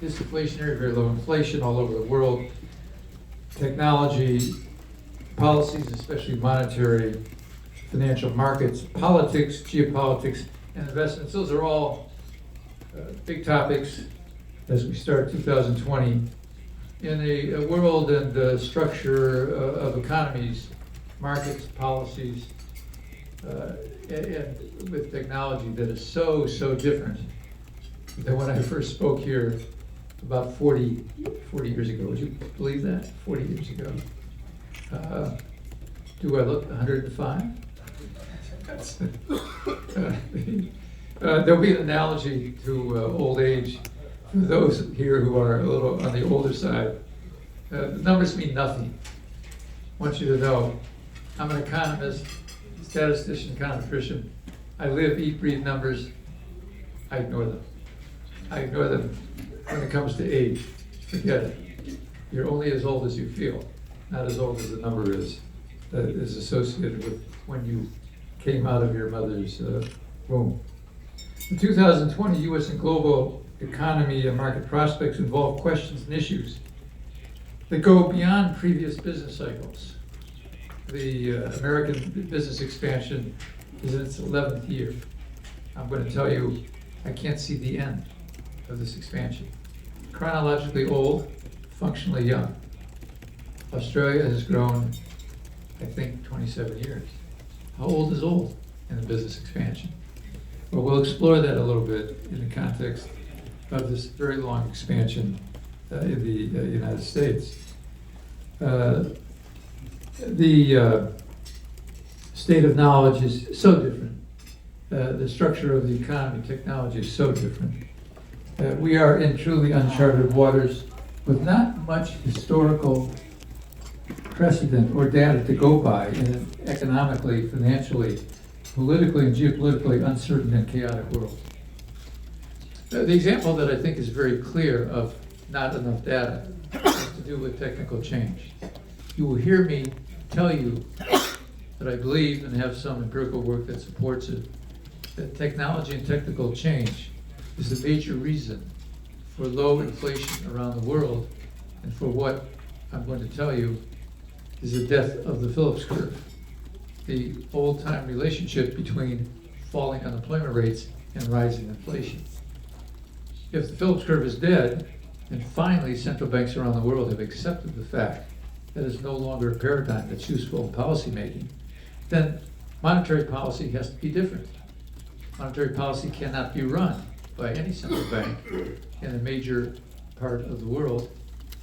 disinflationary, very low inflation all over the world. Technology, policies, especially monetary, financial markets, politics, geopolitics, and investments. Those are all big topics as we start 2020. In a world and structure of economies, markets, policies, and with technology that is so different than when I first spoke here about 40 years ago. Would you believe that? 40 years ago. Do I look 105? There'll be an analogy to old age for those here who are a little on the older side. The numbers mean nothing. I want you to know, I'm an economist, statistician, econometrician. I live, eat, breathe numbers. I ignore them. I ignore them when it comes to age. Forget it. You're only as old as you feel, not as old as the number is that is associated with when you came out of your mother's womb. The 2020 U.S. and global economy and market prospects involve questions and issues that go beyond previous business cycles. The American business expansion is in its 11th year. I'm going to tell you, I can't see the end of this expansion. Chronologically old, functionally young. Australia has grown, I think, 27 years. How old is old in the business expansion? Well, we'll explore that a little bit in the context of this very long expansion in the United States. The state of knowledge is so different. The structure of the economy, technology is so different. We are in truly uncharted waters with not much historical precedent or data to go by in an economically, financially, politically, and geopolitically uncertain and chaotic world. The example that I think is very clear of not enough data has to do with technical change. You will hear me tell you that I believe, and have some empirical work that supports it, that technology and technical change is the major reason for low inflation around the world, and for what I'm going to tell you is the death of the Phillips curve, the old-time relationship between falling unemployment rates and rising inflation. If the Phillips curve is dead, and finally central banks around the world have accepted the fact that it's no longer a paradigm that's useful in policy making, then monetary policy has to be different. Monetary policy cannot be run by any central bank in a major part of the world,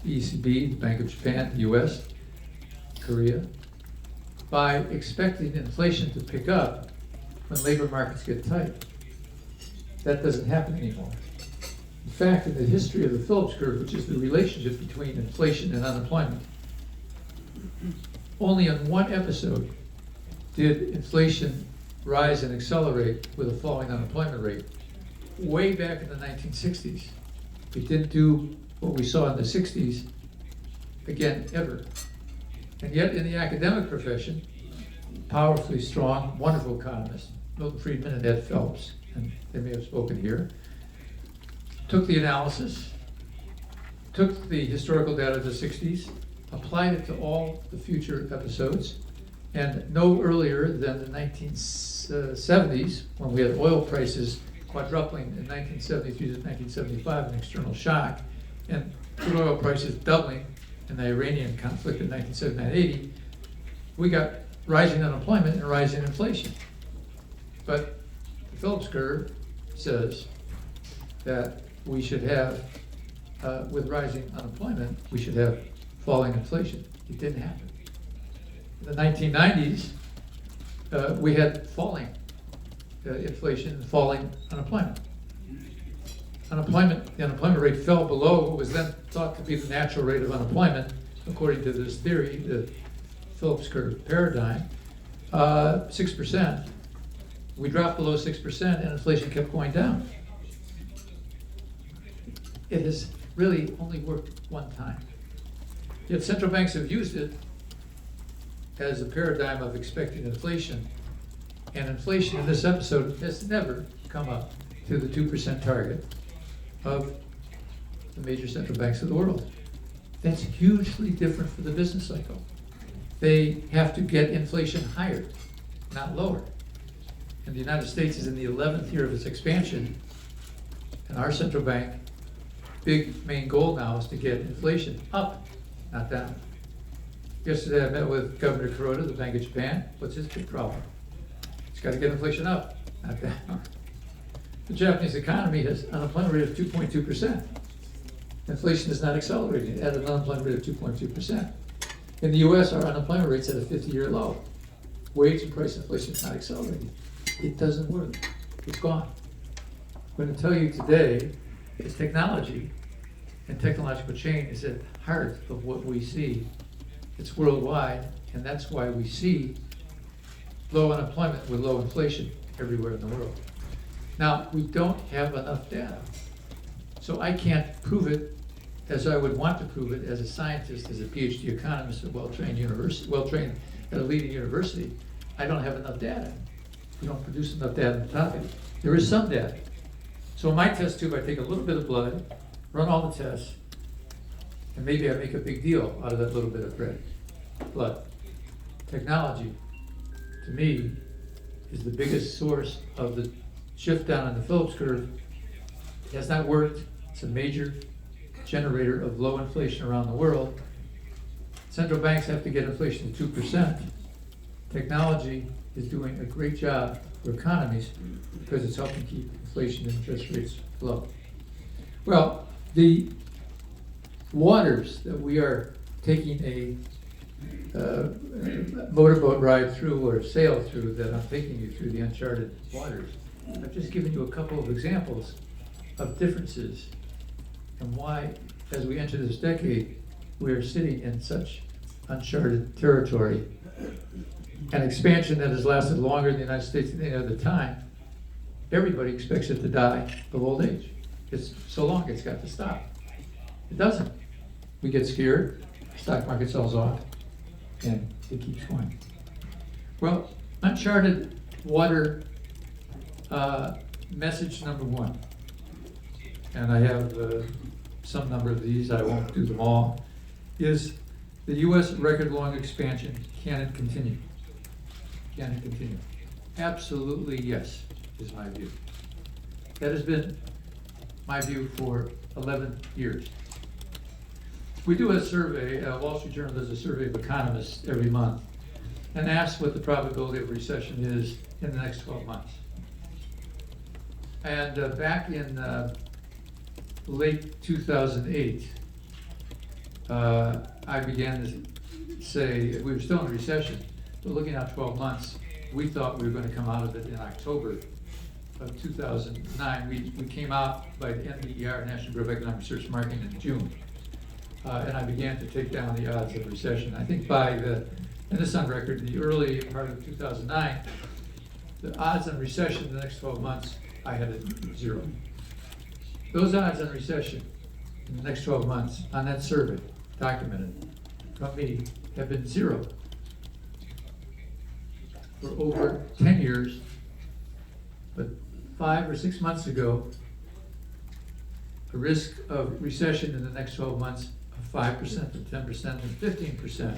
the ECB, the Bank of Japan, the US, Korea, by expecting inflation to pick up when labor markets get tight. That doesn't happen anymore. In fact, in the history of the Phillips curve, which is the relationship between inflation and unemployment, only on one episode did inflation rise and accelerate with a falling unemployment rate. Way back in the 1960s. It didn't do what we saw in the 60s again, ever. And yet in the academic profession, powerfully strong, wonderful economists, Milton Friedman and Ed Phelps, and they may have spoken here, took the analysis, took the historical data of the 60s, applied it to all the future episodes, and no earlier than the 1970s, when we had oil prices quadrupling in 1973 to 1975, an external shock, and crude oil prices doubling in the Iranian conflict in 1979-80, we got rising unemployment and rising inflation. But the Phillips curve says that we should have, with rising unemployment, we should have falling inflation. It didn't happen. In the 1990s, we had falling inflation and falling unemployment. The unemployment rate fell below what was then thought to be the natural rate of unemployment, according to this theory, the Phillips curve paradigm, 6%. We dropped below 6% and inflation kept going down. It has really only worked one time. Yet central banks have used it as a paradigm of expecting inflation, and inflation in this episode has never come up to the 2% target of the major central banks of the world. That's hugely different for the business cycle. They have to get inflation higher, not lower. And the United States is in the 11th year of its expansion, and our central bank, big main goal now is to get inflation up, not down. Yesterday I met with Governor Kuroda, the Bank of Japan. What's his big problem? He's got to get inflation up, not down. The Japanese economy has an unemployment rate of 2.2%. Inflation is not accelerating at an unemployment rate of 2.2%. In the US, our unemployment rate's at a 50-year low. Wage and price inflation is not accelerating. It doesn't work. It's gone. What I'm going to tell you today is technology and technological change is at the heart of what we see. It's worldwide, and that's why we see low unemployment with low inflation everywhere in the world. Now, we don't have enough data, so I can't prove it as I would want to prove it as a scientist, as a PhD economist at a well-trained at a leading university. I don't have enough data. We don't produce enough data on the topic. There is some data. So in my test tube, I take a little bit of blood, run all the tests, and maybe I make a big deal out of that little bit of blood. Technology, to me, is the biggest source of the shift down on the Phillips curve. It has not worked. It's a major generator of low inflation around the world. Central banks have to get inflation to 2%. Technology is doing a great job for economies because it's helping keep inflation and interest rates low. Well, the waters that we are taking a motorboat ride through or sail through, that I'm taking you through the uncharted waters, I've just given you a couple of examples of differences and why, as we enter this decade, we are sitting in such uncharted territory. An expansion that has lasted longer in the United States than any other time. Everybody expects it to die of old age. It's so long, it's got to stop. It doesn't. We get scared, stock market sells off, and it keeps going. Well, uncharted water message number one, and I have some number of these, I won't do them all, is the U.S. record-long expansion, can it continue? Can it continue? Absolutely yes, is my view. That has been my view for 11 years. We do a survey, Wall Street Journal does a survey of economists every month and asks what the probability of recession is in the next 12 months. And back in late 2008, I began to say, we were still in a recession, but looking out 12 months, we thought we were going to come out of it in October of 2009. We came out by the NBER, National Bureau of Economic Research and Marketing, in June. And I began to take down the odds of recession. I think by and this is on record, the early part of 2009, the odds on recession in the next 12 months, I had at 0. Those odds on recession in the next 12 months on that survey, documented from me, have been 0 for over 10 years. But 5 or 6 months ago, a risk of recession in the next 12 months of 5% to 10% and 15%.